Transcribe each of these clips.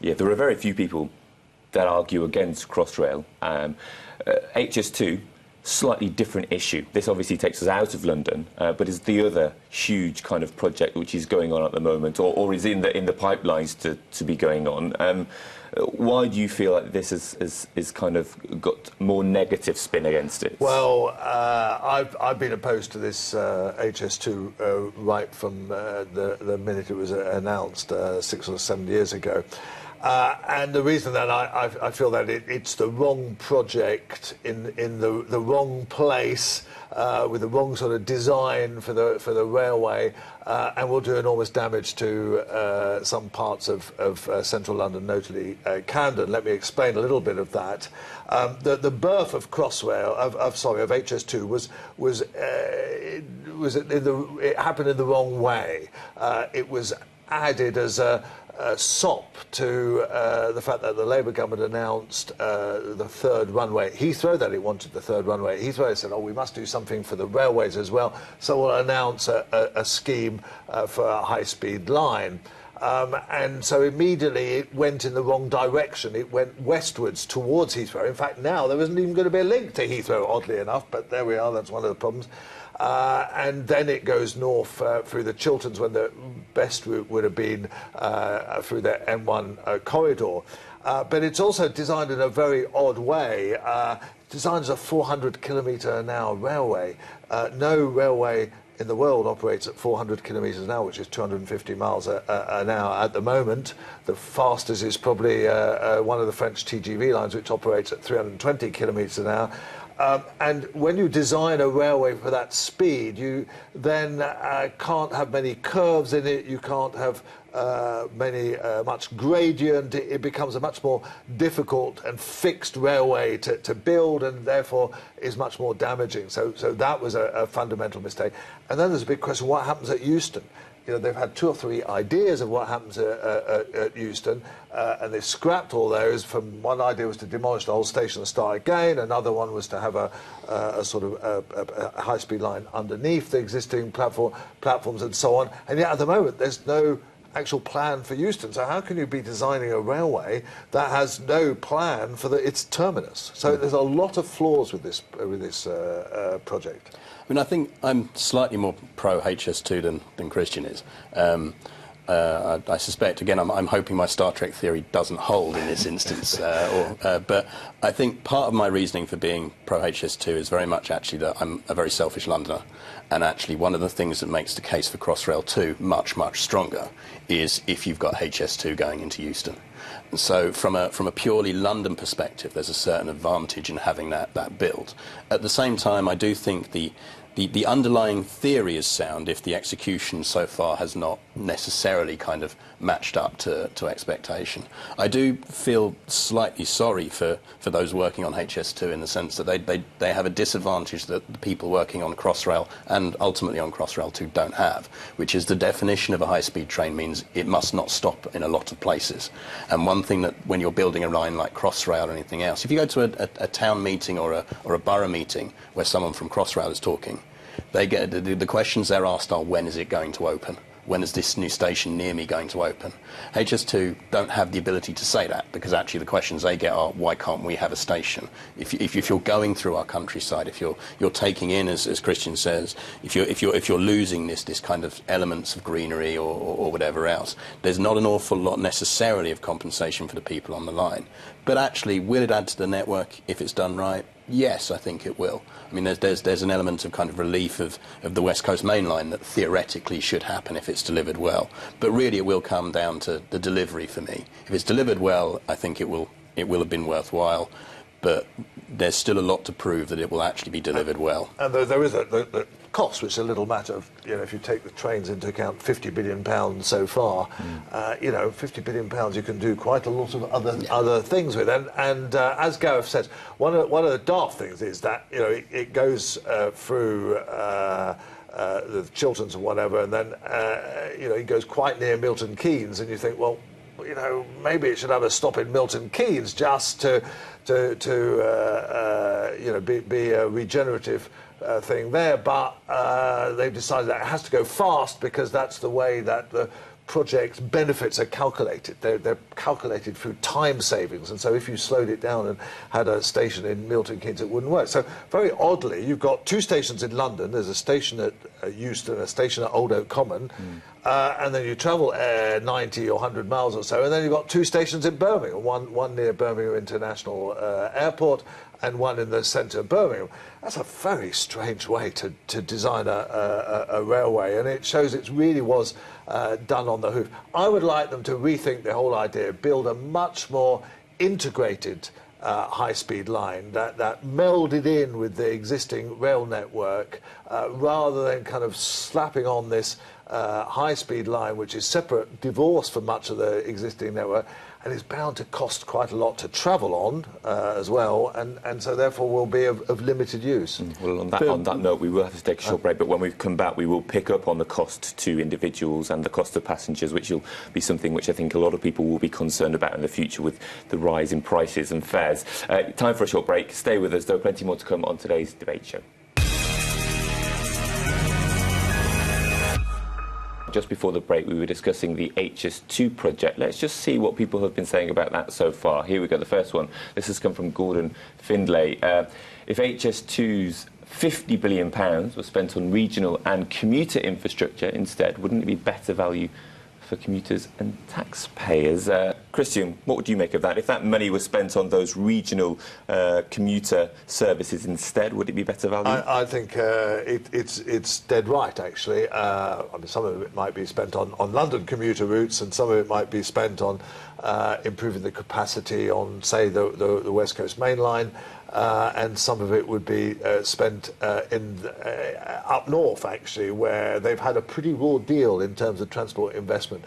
Yeah, there are very few people that argue against Crossrail. HS2, slightly different issue. This obviously takes us out of London, but is the other huge kind of project which is going on at the moment, or is in the pipelines to be going on. Why do you feel like this is kind of got more negative spin against it? Well, I've been opposed to this HS2 right from the minute it was announced 6 or 7 years ago. And the reason that I feel that it's the wrong project in the wrong place with the wrong sort of design for the railway, and will do enormous damage to some parts of central London, notably Camden. Let me explain a little bit of that. The birth of Crossrail of HS2 it happened in the wrong way. It was added as a sop to the fact that the Labour government announced the third runway. Heathrow, that it wanted the third runway. Heathrow said, oh, we must do something for the railways as well, so we'll announce a scheme for a high-speed line. And so immediately it went in the wrong direction. It went westwards towards Heathrow. In fact, now there isn't even going to be a link to Heathrow, oddly enough, but there we are, that's one of the problems. And then it goes north through the Chilterns, when the best route would have been through the M1 corridor. But it's also designed in a very odd way. Designed as a 400-kilometre-an-hour railway. No railway in the world operates at 400 kilometres an hour, which is 250 miles an hour at the moment. The fastest is probably one of the French TGV lines, which operates at 320 kilometres an hour. And when you design a railway for that speed, you then can't have many curves in it, you can't have much gradient. It becomes a much more difficult and fixed railway to build, and therefore is much more damaging. So that was a fundamental mistake. And then there's a big question, what happens at Euston? You know, they've had 2 or 3 ideas of what happens at Euston, and they've scrapped all those. From one idea was to demolish the whole station and start again. Another one was to have a sort of a high-speed line underneath the existing platforms and so on. And yet at the moment there's no actual plan for Euston. So how can you be designing a railway that has no plan for its terminus? So there's a lot of flaws with this project. I mean, I think I'm slightly more pro HS2 than Christian is. I suspect, again, I'm hoping my Star Trek theory doesn't hold in this instance. But I think part of my reasoning for being pro HS2 is very much actually that I'm a very selfish Londoner. And actually one of the things that makes the case for Crossrail 2 much, much stronger is if you've got HS2 going into Euston. And so from a purely London perspective, there's a certain advantage in having that built. At the same time, I do think the underlying theory is sound if the execution so far has not necessarily kind of matched up to expectation. I do feel slightly sorry for those working on HS2 in the sense that they have a disadvantage that the people working on Crossrail and ultimately on Crossrail 2 don't have, which is the definition of a high-speed train means it must not stop in a lot of places. And one thing that when you're building a line like Crossrail or anything else, if you go to a town meeting or a borough meeting where someone from Crossrail is talking, they get the questions they're asked are, when is it going to open? When is this new station near me going to open? HS2 don't have the ability to say that, because actually the questions they get are, why can't we have a station? If you're going through our countryside, if you're taking in, as Christian says, if you're losing this kind of elements of greenery or whatever else, there's not an awful lot necessarily of compensation for the people on the line. But actually, will it add to the network if it's done right? Yes, I think it will. I mean, there's an element of kind of relief of the West Coast Main Line that theoretically should happen if it's delivered well. But really, it will come down to the delivery for me. If it's delivered well, I think it will have been worthwhile. But there's still a lot to prove that it will actually be delivered well. And there is the cost, which is a little matter of, you know, if you take the trains into account, £50 billion so far, you know, £50 billion you can do quite a lot of other things with. And as Gareth says, one of the daft things is that, you know, it goes through the Chilterns and whatever, and then, you know, it goes quite near Milton Keynes, and you think, well, you know, maybe it should have a stop in Milton Keynes just to you know, be a regenerative thing there, but they've decided that it has to go fast because that's the way that the project benefits are calculated. They're calculated through time savings, and so if you slowed it down and had a station in Milton Keynes, it wouldn't work. So very oddly, you've got two stations in London. There's a station at Euston and a station at Old Oak Common, and then you travel 90 or 100 miles or so, and then you've got two stations in Birmingham, one near Birmingham International Airport and one in the centre of Birmingham. That's a very strange way to design a railway, and it shows it really was done on the hoof. I would like them to rethink the whole idea, build a much more integrated high-speed line that melded in with the existing rail network, rather than kind of slapping on this high-speed line, which is separate, divorced from much of the existing network, and is bound to cost quite a lot to travel on as well, and so therefore will be of limited use. Well, on that note, we will have to take a short break, but when we come back, we will pick up on the cost to individuals and the cost of passengers, which will be something which I think a lot of people will be concerned about in the future with the rise in prices and fares. Time for a short break. Stay with us, though. Plenty more to come on today's debate show. Just before the break, we were discussing the HS2 project. Let's just see what people have been saying about that so far. Here we go, the first one. This has come from Gordon Findlay. If HS2's £50 billion was spent on regional and commuter infrastructure instead, wouldn't it be better value for commuters and taxpayers? Christian, what would you make of that? If that money was spent on those regional commuter services instead, would it be better value? I think it's dead right, actually. I mean, some of it might be spent on London commuter routes, and some of it might be spent on improving the capacity on, say, the West Coast Main Line, and some of it would be spent up north, actually, where they've had a pretty raw deal in terms of transport investment.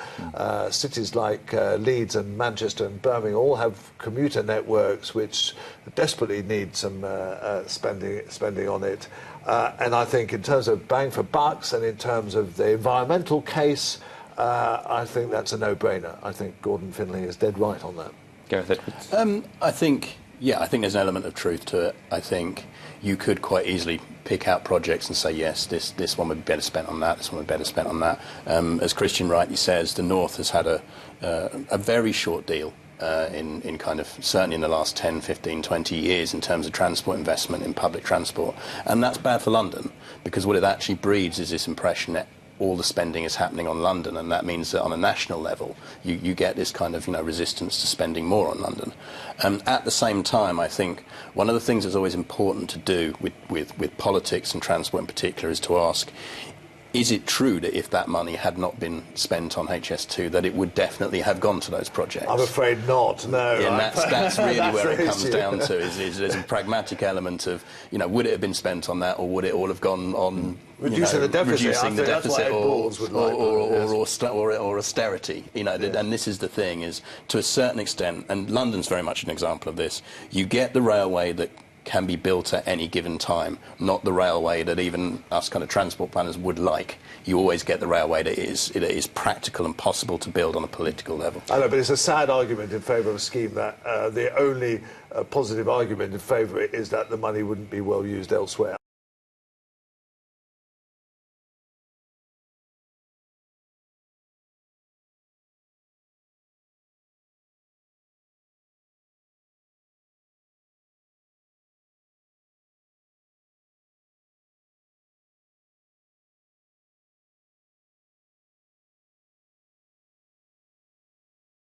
Cities like Leeds and Manchester and Birmingham all have commuter networks which desperately need some spending on it. And I think in terms of bang for bucks and in terms of the environmental case, I think that's a no-brainer. I think Gordon Findlay is dead right on that. Gareth Edwards? I think there's an element of truth to it. I think you could quite easily pick out projects and say, yes, this one would be better spent on that, this one would be better spent on that. As Christian rightly says, the North has had a very short deal in kind of, certainly in the last 10, 15, 20 years in terms of transport investment in public transport. And that's bad for London, because what it actually breeds is this impression that all the spending is happening on London, and that means that on a national level you get this kind of resistance to spending more on London. At the same time, I think one of the things that's always important to do with politics and transport in particular is to ask, is it true that if that money had not been spent on HS2, that it would definitely have gone to those projects? I'm afraid not, no. Yeah, and that's really where it comes down to, is there's a pragmatic element of, would it have been spent on that, or would it all have gone on reducing the deficit, or austerity? And this is the thing, is to a certain extent, and London's very much an example of this, you get the railway that can be built at any given time, not the railway that even us kind of transport planners would like. You always get the railway that is practical and possible to build on a political level. I know, but it's a sad argument in favour of a scheme that the only positive argument in favour of it is that the money wouldn't be well used elsewhere.